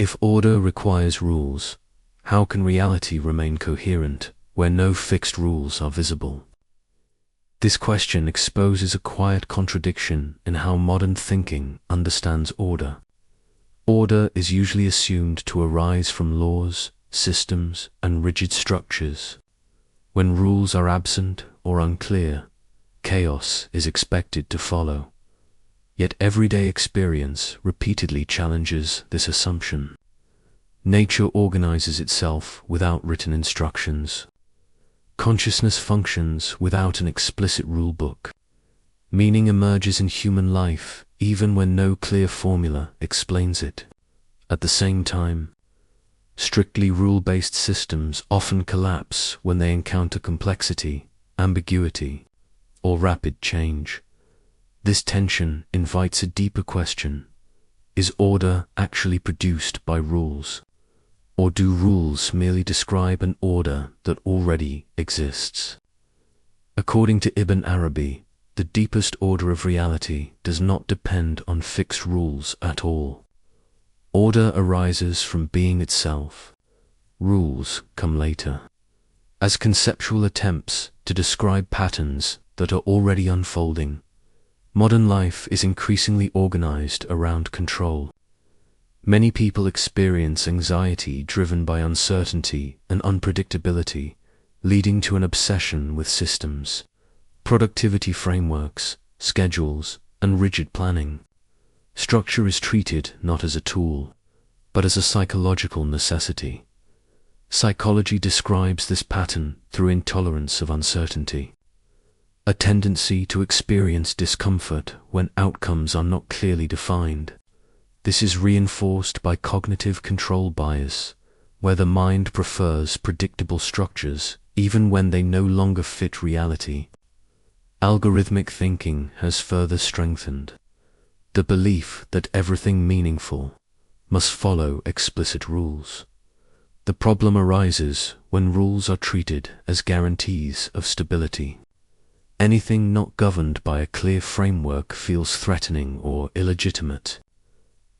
If order requires rules, how can reality remain coherent where no fixed rules are visible? This question exposes a quiet contradiction in how modern thinking understands order. Order is usually assumed to arise from laws, systems, and rigid structures. When rules are absent or unclear, chaos is expected to follow. Yet everyday experience repeatedly challenges this assumption. Nature organizes itself without written instructions. Consciousness functions without an explicit rulebook. Meaning emerges in human life even when no clear formula explains it. At the same time, strictly rule-based systems often collapse when they encounter complexity, ambiguity, or rapid change. This tension invites a deeper question. Is order actually produced by rules? Or do rules merely describe an order that already exists? According to Ibn Arabi, the deepest order of reality does not depend on fixed rules at all. Order arises from being itself. Rules come later, as conceptual attempts to describe patterns that are already unfolding. Modern life is increasingly organized around control. Many people experience anxiety driven by uncertainty and unpredictability, leading to an obsession with systems, productivity frameworks, schedules, and rigid planning. Structure is treated not as a tool, but as a psychological necessity. Psychology describes this pattern through intolerance of uncertainty, a tendency to experience discomfort when outcomes are not clearly defined. This is reinforced by cognitive control bias, where the mind prefers predictable structures even when they no longer fit reality. Algorithmic thinking has further strengthened the belief that everything meaningful must follow explicit rules. The problem arises when rules are treated as guarantees of stability. Anything not governed by a clear framework feels threatening or illegitimate.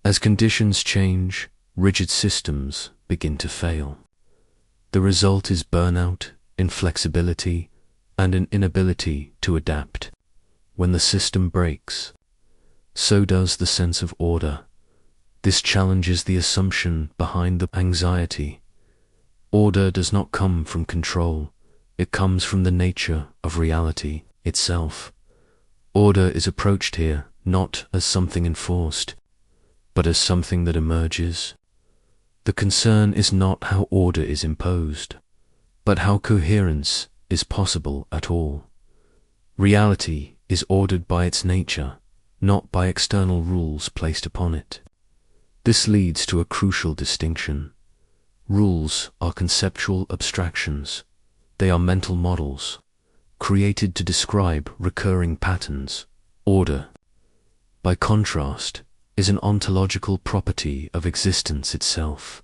As conditions change, rigid systems begin to fail. The result is burnout, inflexibility, and an inability to adapt. When the system breaks, so does the sense of order. This challenges the assumption behind the anxiety. Order does not come from control, it comes from the nature of reality itself. Order is approached here not as something enforced, but as something that emerges. The concern is not how order is imposed, but how coherence is possible at all. Reality is ordered by its nature, not by external rules placed upon it. This leads to a crucial distinction. Rules are conceptual abstractions. They are mental models, created to describe recurring patterns. Order, by contrast, is an ontological property of existence itself.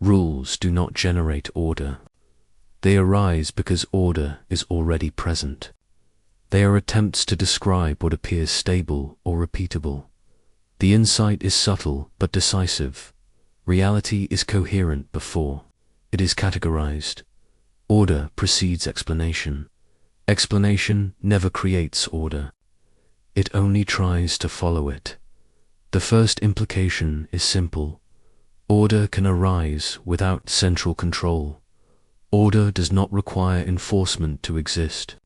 Rules do not generate order. They arise because order is already present. They are attempts to describe what appears stable or repeatable. The insight is subtle but decisive. Reality is coherent before it is categorized. Order precedes explanation. Explanation never creates order. It only tries to follow it. The first implication is simple. Order can arise without central control. Order does not require enforcement to exist.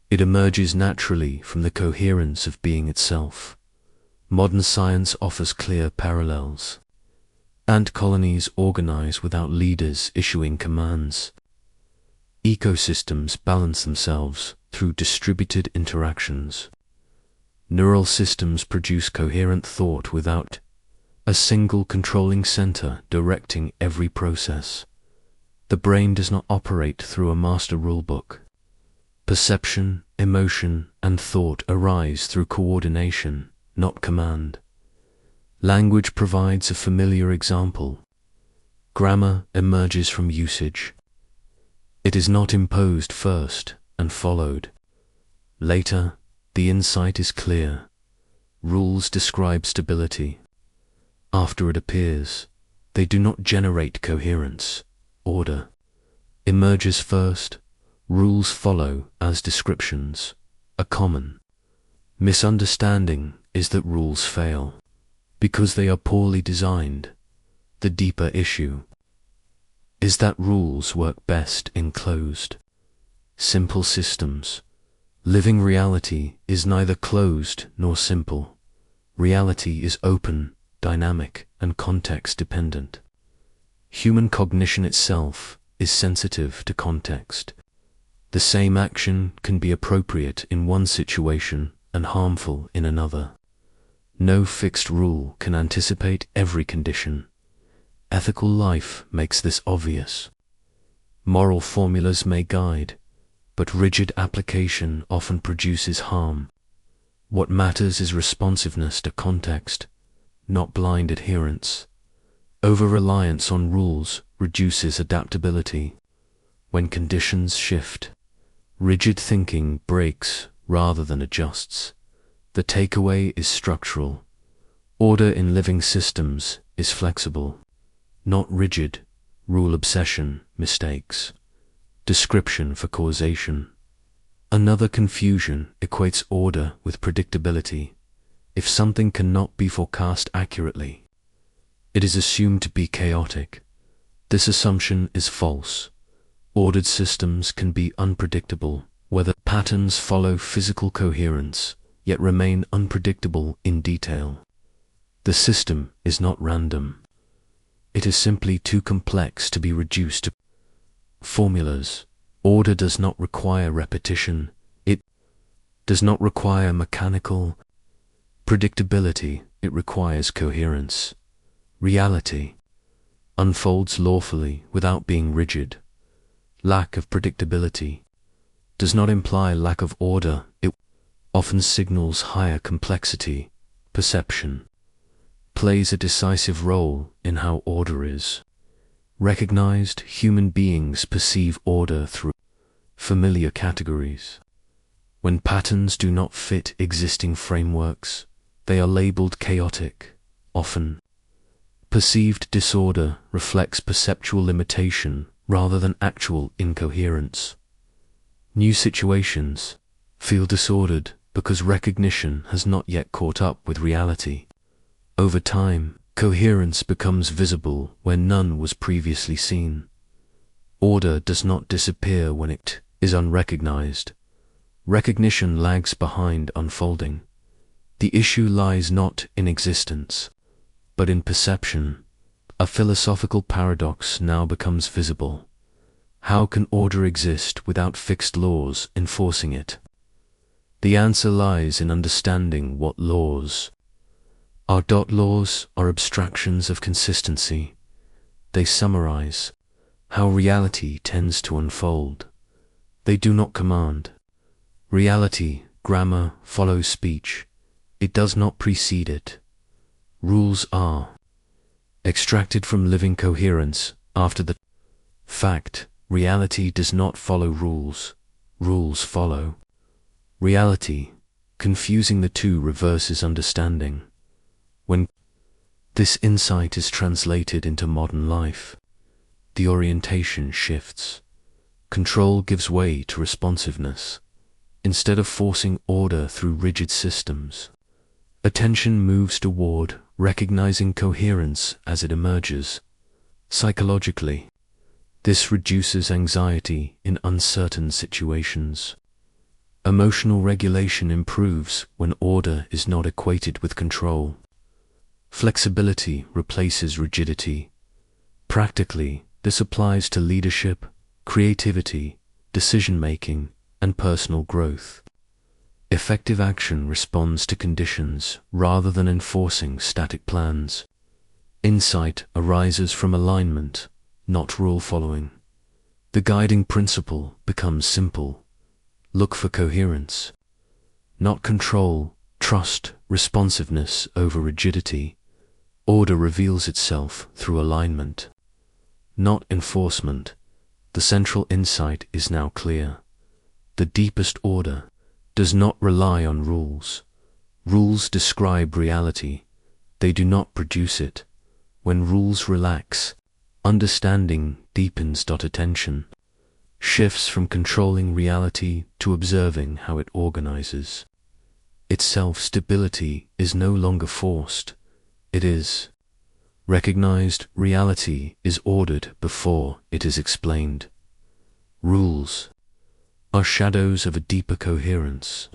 It emerges naturally from the coherence of being itself. Modern science offers clear parallels. Ant colonies organize without leaders issuing commands. Ecosystems balance themselves through distributed interactions. Neural systems produce coherent thought without a single controlling center directing every process. The brain does not operate through a master rulebook. Perception, emotion, and thought arise through coordination, not command. Language provides a familiar example. Grammar emerges from usage. It is not imposed first and followed. Later, the insight is clear. Rules describe stability. After it appears, They do not generate coherence. Order emerges first, rules follow as descriptions. A common misunderstanding is that rules fail because they are poorly designed. The deeper issue is that rules work best in closed, simple systems. Living reality is neither closed nor simple. Reality is open, dynamic, and context-dependent. Human cognition itself is sensitive to context. The same action can be appropriate in one situation and harmful in another. No fixed rule can anticipate every condition. Ethical life makes this obvious. Moral formulas may guide, but rigid application often produces harm. What matters is responsiveness to context, not blind adherence. Over-reliance on rules reduces adaptability. When conditions shift, rigid thinking breaks rather than adjusts. The takeaway is structural. Order in living systems is flexible, not rigid. Rule obsession mistakes description for causation. Another confusion equates order with predictability. If something cannot be forecast accurately, it is assumed to be chaotic. This assumption is false. Ordered systems can be unpredictable, whether patterns follow physical coherence, yet remain unpredictable in detail. The system is not random. It is simply too complex to be reduced to formulas. Order does not require repetition. It does not require mechanical predictability. It requires coherence. Reality unfolds lawfully without being rigid. Lack of predictability does not imply lack of order. It often signals higher complexity. Perception plays a decisive role in how order is recognized. Human beings perceive order through familiar categories. When patterns do not fit existing frameworks, they are labeled chaotic. Often, perceived disorder reflects perceptual limitation rather than actual incoherence. New situations feel disordered because recognition has not yet caught up with reality. Over time, coherence becomes visible where none was previously seen. Order does not disappear when it is unrecognized. Recognition lags behind unfolding. The issue lies not in existence, but in perception. A philosophical paradox now becomes visible. How can order exist without fixed laws enforcing it? The answer lies in understanding what laws are. Laws are abstractions of consistency. They summarize how reality tends to unfold. They do not command. Reality, grammar, follows speech. It does not precede it. Rules are extracted from living coherence after the fact. Reality does not follow rules. Rules follow reality. Confusing the two reverses understanding. When this insight is translated into modern life, the orientation shifts. Control gives way to responsiveness. Instead of forcing order through rigid systems, attention moves toward recognizing coherence as it emerges. Psychologically, this reduces anxiety in uncertain situations. Emotional regulation improves when order is not equated with control. Flexibility replaces rigidity. Practically, this applies to leadership, creativity, decision-making, and personal growth. Effective action responds to conditions rather than enforcing static plans. Insight arises from alignment, not rule following. The guiding principle becomes simple. Look for coherence, not control. Trust responsiveness over rigidity. Order reveals itself through alignment, not enforcement. The central insight is now clear. The deepest order does not rely on rules. Rules describe reality. They do not produce it. When rules relax, understanding deepens. Attention shifts from controlling reality to observing how it organizes. Its self-stability is no longer forced, it is recognized. Reality is ordered before it is explained. Rules are shadows of a deeper coherence.